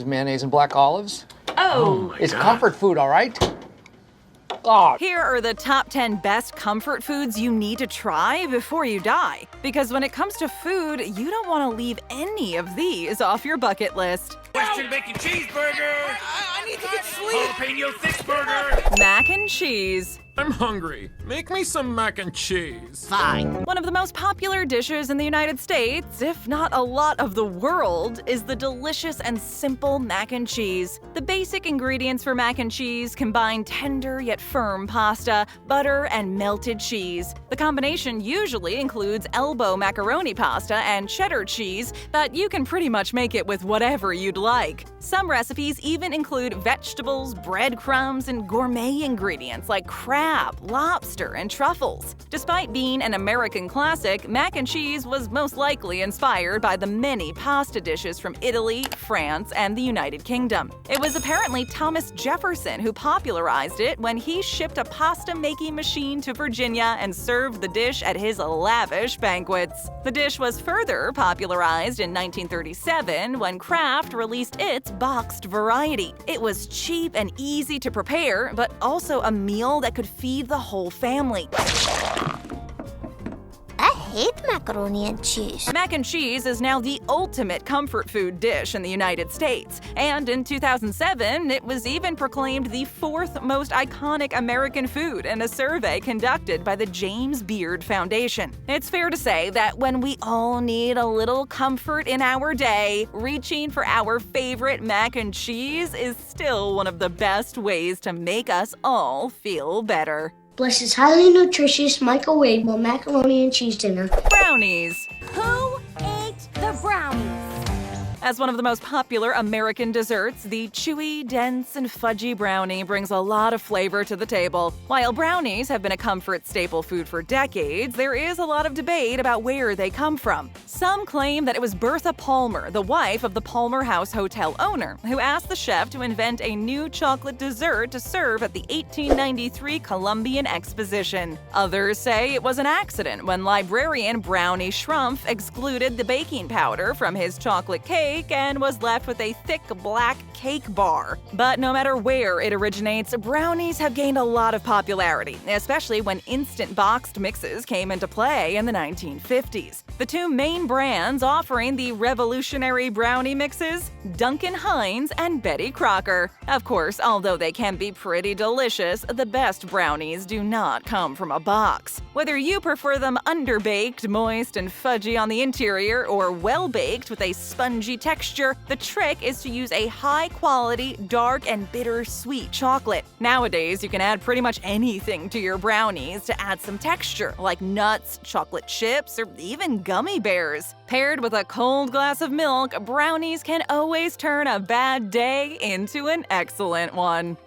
Mayonnaise and black olives. Oh, It's comfort food, all right? God. Here are the top 10 best comfort foods you need to try before you die. Because when it comes to food, you don't want to leave any of these off your bucket list. Western bacon cheeseburger! I need to get sleep! Jalapeno thick burger! Mac and cheese. I'm hungry. Make me some mac and cheese. Fine. One of the most popular dishes in the United States, if not a lot of the world, is the delicious and simple mac and cheese. The basic ingredients for mac and cheese combine tender yet firm pasta, butter, and melted cheese. The combination usually includes elbow macaroni pasta and cheddar cheese, but you can pretty much make it with whatever you'd like. Some recipes even include vegetables, breadcrumbs, and gourmet ingredients like crab, lobster, and truffles. Despite being an American classic, mac and cheese was most likely inspired by the many pasta dishes from Italy, France, and the United Kingdom. It was apparently Thomas Jefferson who popularized it when he shipped a pasta-making machine to Virginia and served the dish at his lavish banquets. The dish was further popularized in 1937 when Kraft released its boxed variety. It was cheap and easy to prepare, but also a meal that could feed the whole family. I hate macaroni and cheese. Mac and cheese is now the ultimate comfort food dish in the United States, and in 2007, it was even proclaimed the fourth most iconic American food in a survey conducted by the James Beard Foundation. It's fair to say that when we all need a little comfort in our day, reaching for our favorite mac and cheese is still one of the best ways to make us all feel better. Bless this highly nutritious microwavable macaroni and cheese dinner. Brownies. Who ate the brownies? As one of the most popular American desserts, the chewy, dense, and fudgy brownie brings a lot of flavor to the table. While brownies have been a comfort staple food for decades, there is a lot of debate about where they come from. Some claim that it was Bertha Palmer, the wife of the Palmer House Hotel owner, who asked the chef to invent a new chocolate dessert to serve at the 1893 Columbian Exposition. Others say it was an accident when librarian Brownie Schrumpf excluded the baking powder from his chocolate cake and was left with a thick black cake bar. But no matter where it originates, brownies have gained a lot of popularity, especially when instant boxed mixes came into play in the 1950s. The two main brands offering the revolutionary brownie mixes, Duncan Hines and Betty Crocker. Of course, although they can be pretty delicious, the best brownies do not come from a box. Whether you prefer them underbaked, moist, and fudgy on the interior, or well-baked with a spongy texture, the trick is to use a high-quality, dark, and bitter-sweet chocolate. Nowadays, you can add pretty much anything to your brownies to add some texture, like nuts, chocolate chips, or even gummy bears. Paired with a cold glass of milk, brownies can always turn a bad day into an excellent one.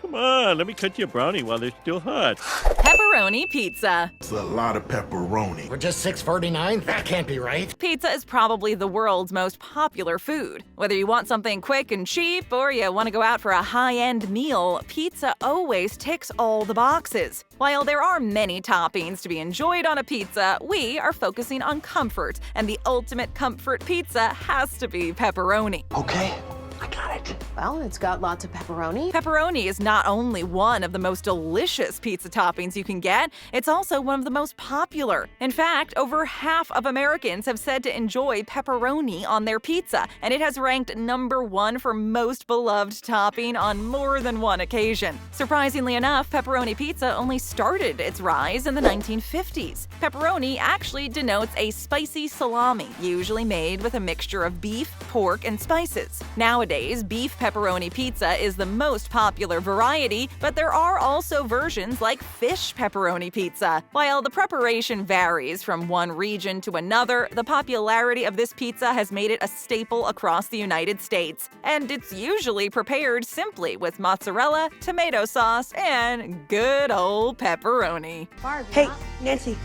Come on, let me cut you a brownie while they're still hot. Pepperoni Pizza. It's a lot of pepperoni. For just $6.49? That can't be right. Pizza is probably the world's most popular food. Whether you want something quick and cheap or you want to go out for a high-end meal, pizza always ticks all the boxes. While there are many toppings to be enjoyed on a pizza, we are focusing on comfort, and the ultimate comfort pizza has to be pepperoni. Okay, I got it. Well, it's got lots of pepperoni. Pepperoni is not only one of the most delicious pizza toppings you can get, it's also one of the most popular. In fact, over half of Americans have said to enjoy pepperoni on their pizza, and it has ranked #1 for most beloved topping on more than one occasion. Surprisingly enough, pepperoni pizza only started its rise in the 1950s. Pepperoni actually denotes a spicy salami, usually made with a mixture of beef, pork, and spices. Nowadays, beef pepperoni pizza is the most popular variety, but there are also versions like fish pepperoni pizza. While the preparation varies from one region to another, the popularity of this pizza has made it a staple across the United States. And it's usually prepared simply with mozzarella, tomato sauce, and good old pepperoni. Hey, Nancy,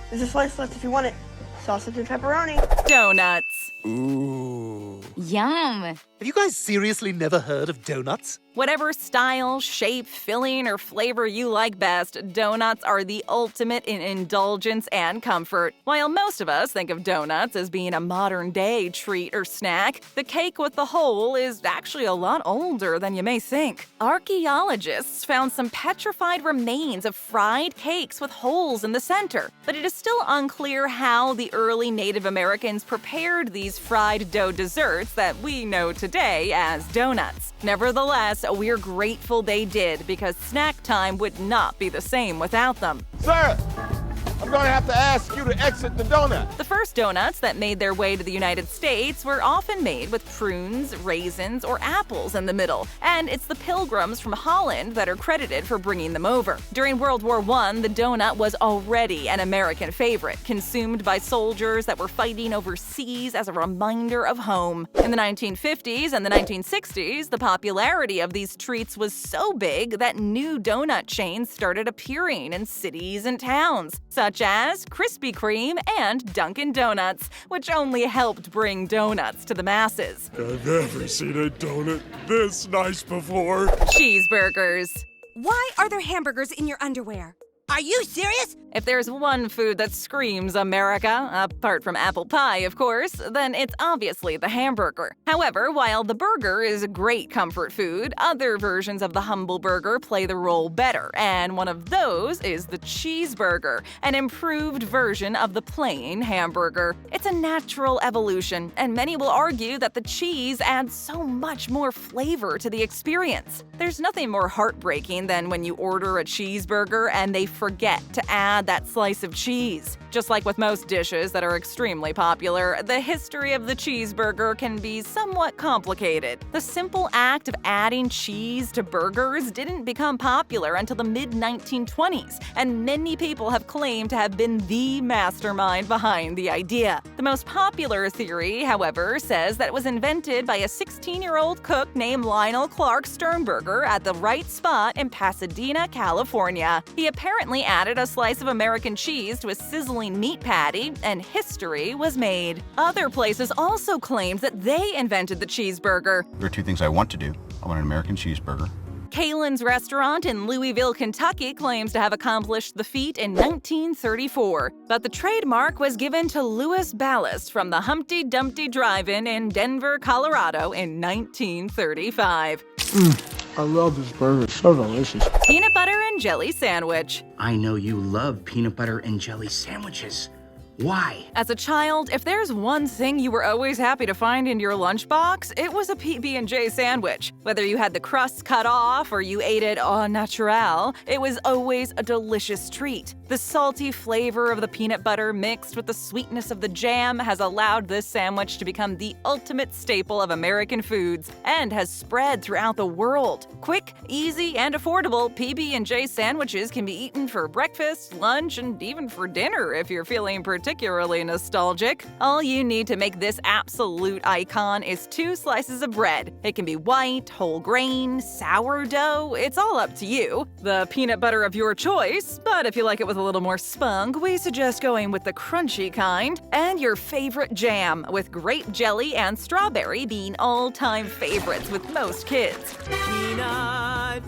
there's a slice left if you want it. Sausage and pepperoni. Donuts. Ooh. Yum! Have you guys seriously never heard of donuts? Whatever style, shape, filling, or flavor you like best, donuts are the ultimate in indulgence and comfort. While most of us think of donuts as being a modern-day treat or snack, the cake with the hole is actually a lot older than you may think. Archaeologists found some petrified remains of fried cakes with holes in the center, but it is still unclear how the early Native Americans prepared these fried dough desserts that we know today as donuts. Nevertheless, we're grateful they did because snack time would not be the same without them. Sir, I'm going to have to ask you to exit the donut. The first donuts that made their way to the United States were often made with prunes, raisins, or apples in the middle, and it's the Pilgrims from Holland that are credited for bringing them over. During World War I, the donut was already an American favorite, consumed by soldiers that were fighting overseas as a reminder of home. In the 1950s and the 1960s, the popularity of these treats was so big that new donut chains started appearing in cities and towns, such as Krispy Kreme and Dunkin' Donuts, which only helped bring donuts to the masses. I've never seen a donut this nice before. Cheeseburgers. Why are there hamburgers in your underwear? Are you serious? If there's one food that screams America, apart from apple pie, of course, then it's obviously the hamburger. However, while the burger is a great comfort food, other versions of the humble burger play the role better, and one of those is the cheeseburger, an improved version of the plain hamburger. It's a natural evolution, and many will argue that the cheese adds so much more flavor to the experience. There's nothing more heartbreaking than when you order a cheeseburger and they forget to add that slice of cheese. Just like with most dishes that are extremely popular, the history of the cheeseburger can be somewhat complicated. The simple act of adding cheese to burgers didn't become popular until the mid-1920s, and many people have claimed to have been the mastermind behind the idea. The most popular theory, however, says that it was invented by a 16-year-old cook named Lionel Clark Sternberger at the right spot in Pasadena, California. He apparently added a slice of American cheese to a sizzling meat patty, and history was made. Other places also claimed that they invented the cheeseburger. There are two things I want to do. I want an American cheeseburger. Kalen's restaurant in Louisville, Kentucky claims to have accomplished the feat in 1934, but the trademark was given to Louis Ballast from the Humpty Dumpty Drive-In in Denver, Colorado in 1935. I love this burger. It's so delicious. Peanut butter and jelly sandwich. I know you love peanut butter and jelly sandwiches. Why? As a child, if there's one thing you were always happy to find in your lunchbox, it was a PB&J sandwich. Whether you had the crust cut off or you ate it au naturel, it was always a delicious treat. The salty flavor of the peanut butter mixed with the sweetness of the jam has allowed this sandwich to become the ultimate staple of American foods and has spread throughout the world. Quick, easy, and affordable, PB&J sandwiches can be eaten for breakfast, lunch, and even for dinner if you're feeling particularly nostalgic. All you need to make this absolute icon is 2 slices of bread. It can be white, whole grain, sourdough, it's all up to you. The peanut butter of your choice, but if you like it with a little more spunk, we suggest going with the crunchy kind. And your favorite jam, with grape jelly and strawberry being all-time favorites with most kids.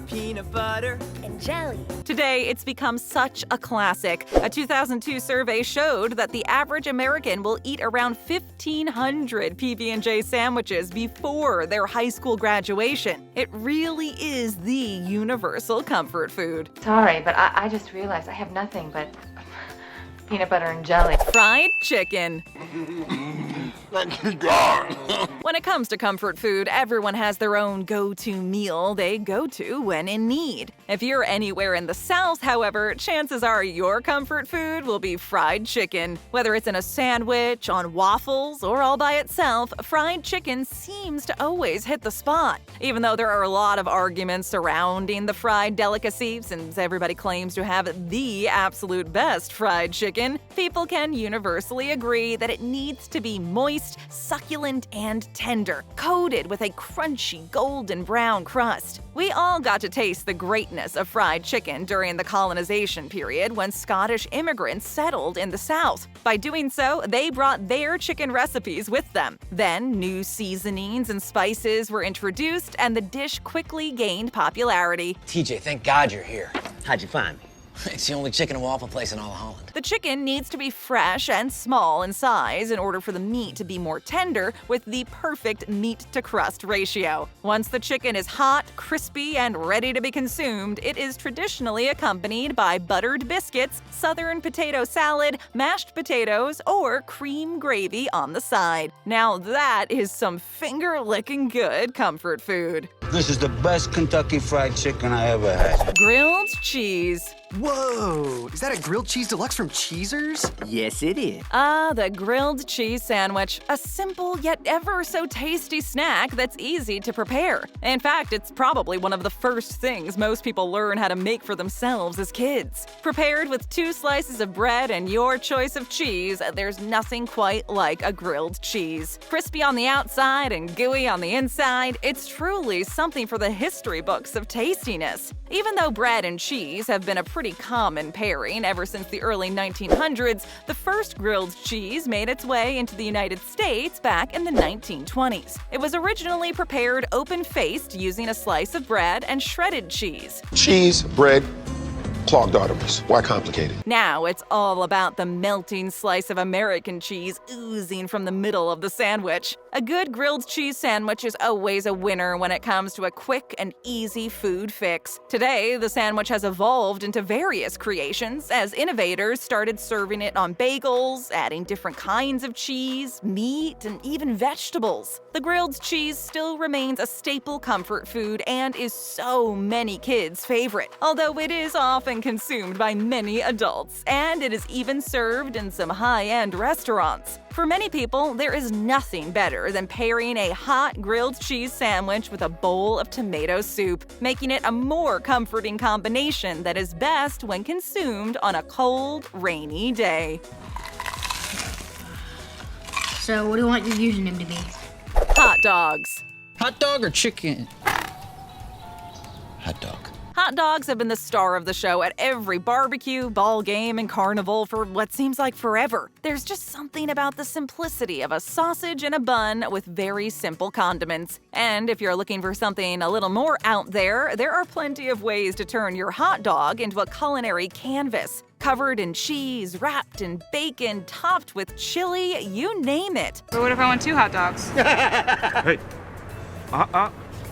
Peanut butter, and jelly. Today, it's become such a classic. A 2002 survey showed that the average American will eat around 1,500 PB&J sandwiches before their high school graduation. It really is the universal comfort food. Sorry, but I just realized I have nothing but peanut butter and jelly. Fried chicken. When it comes to comfort food, everyone has their own go-to meal they go to when in need. If you're anywhere in the South, however, chances are your comfort food will be fried chicken. Whether it's in a sandwich, on waffles, or all by itself, fried chicken seems to always hit the spot. Even though there are a lot of arguments surrounding the fried delicacy, since everybody claims to have the absolute best fried chicken, people can universally agree that it needs to be moist moist, succulent, and tender, coated with a crunchy golden brown crust. We all got to taste the greatness of fried chicken during the colonization period when Scottish immigrants settled in the South. By doing so, they brought their chicken recipes with them. Then, new seasonings and spices were introduced, and the dish quickly gained popularity. TJ, thank God you're here. How'd you find me? It's the only chicken and waffle place in all of Holland. The chicken needs to be fresh and small in size in order for the meat to be more tender with the perfect meat-to-crust ratio. Once the chicken is hot, crispy, and ready to be consumed, it is traditionally accompanied by buttered biscuits, southern potato salad, mashed potatoes, or cream gravy on the side. Now that is some finger-licking good comfort food. This is the best Kentucky Fried Chicken I ever had. Grilled cheese. Whoa! Is that a grilled cheese deluxe from Cheezers? Yes, it is. The grilled cheese sandwich. A simple yet ever so tasty snack that's easy to prepare. In fact, it's probably one of the first things most people learn how to make for themselves as kids. Prepared with 2 slices of bread and your choice of cheese, there's nothing quite like a grilled cheese. Crispy on the outside and gooey on the inside, it's truly something for the history books of tastiness. Even though bread and cheese have been a pretty common pairing ever since the early 1900s, the first grilled cheese made its way into the United States back in the 1920s. It was originally prepared open-faced using a slice of bread and shredded cheese. Cheese, bread, clogged arteries. Why complicated? Now it's all about the melting slice of American cheese oozing from the middle of the sandwich. A good grilled cheese sandwich is always a winner when it comes to a quick and easy food fix. Today, the sandwich has evolved into various creations as innovators started serving it on bagels, adding different kinds of cheese, meat, and even vegetables. The grilled cheese still remains a staple comfort food and is so many kids' favorite, although it is often consumed by many adults, and it is even served in some high-end restaurants. For many people, there is nothing better than pairing a hot grilled cheese sandwich with a bowl of tomato soup, making it a more comforting combination that is best when consumed on a cold, rainy day. So, what do you want your username to be? Hot dogs. Hot dog or chicken? Hot dog. Hot dogs have been the star of the show at every barbecue, ball game, and carnival for what seems like forever. There's just something about the simplicity of a sausage and a bun with very simple condiments. And if you're looking for something a little more out there are plenty of ways to turn your hot dog into a culinary canvas. Covered in cheese, wrapped in bacon, topped with chili, you name it. But what if I want 2 hot dogs? Hey.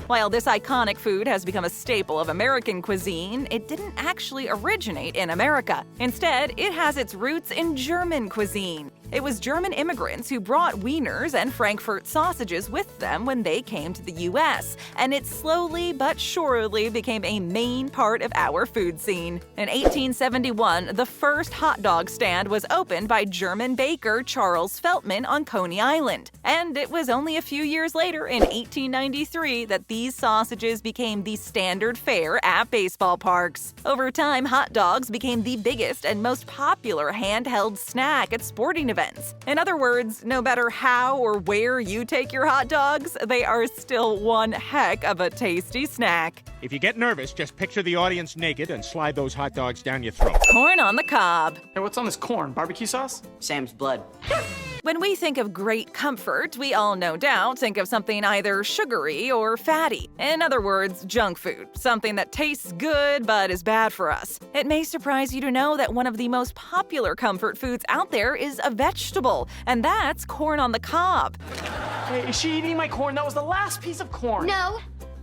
While this iconic food has become a staple of American cuisine, it didn't actually originate in America. Instead, it has its roots in German cuisine. It was German immigrants who brought wieners and Frankfurt sausages with them when they came to the U.S., and it slowly but surely became a main part of our food scene. In 1871, the first hot dog stand was opened by German baker Charles Feltman on Coney Island, and it was only a few years later, in 1893, that these sausages became the standard fare at baseball parks. Over time, hot dogs became the biggest and most popular handheld snack at sporting events. In other words, no matter how or where you take your hot dogs, they are still one heck of a tasty snack. If you get nervous, just picture the audience naked and slide those hot dogs down your throat. Corn on the cob. Hey, what's on this corn? Barbecue sauce? Sam's blood. When we think of great comfort, we all no doubt think of something either sugary or fatty. In other words, junk food, something that tastes good but is bad for us. It may surprise you to know that one of the most popular comfort foods out there is a vegetable, and that's corn on the cob. Hey, is she eating my corn? That was the last piece of corn. No,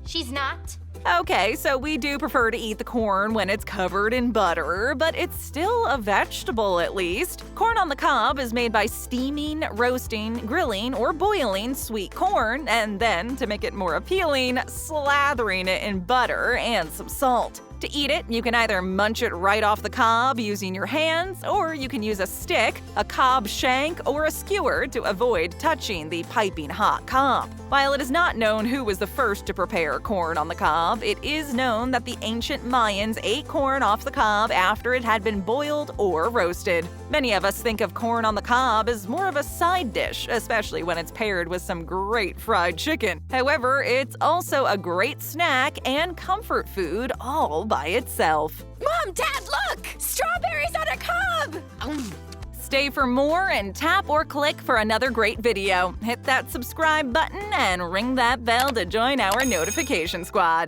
she's not. Okay, so we do prefer to eat the corn when it's covered in butter, but it's still a vegetable at least. Corn on the cob is made by steaming, roasting, grilling, or boiling sweet corn, and then, to make it more appealing, slathering it in butter and some salt. To eat it, you can either munch it right off the cob using your hands, or you can use a stick, a cob shank, or a skewer to avoid touching the piping hot cob. While it is not known who was the first to prepare corn on the cob, it is known that the ancient Mayans ate corn off the cob after it had been boiled or roasted. Many of us think of corn on the cob as more of a side dish, especially when it's paired with some great fried chicken. However, it's also a great snack and comfort food all by itself. Mom, Dad, look! Strawberries on a cob! Stay for more and tap or click for another great video. Hit that subscribe button and ring that bell to join our notification squad.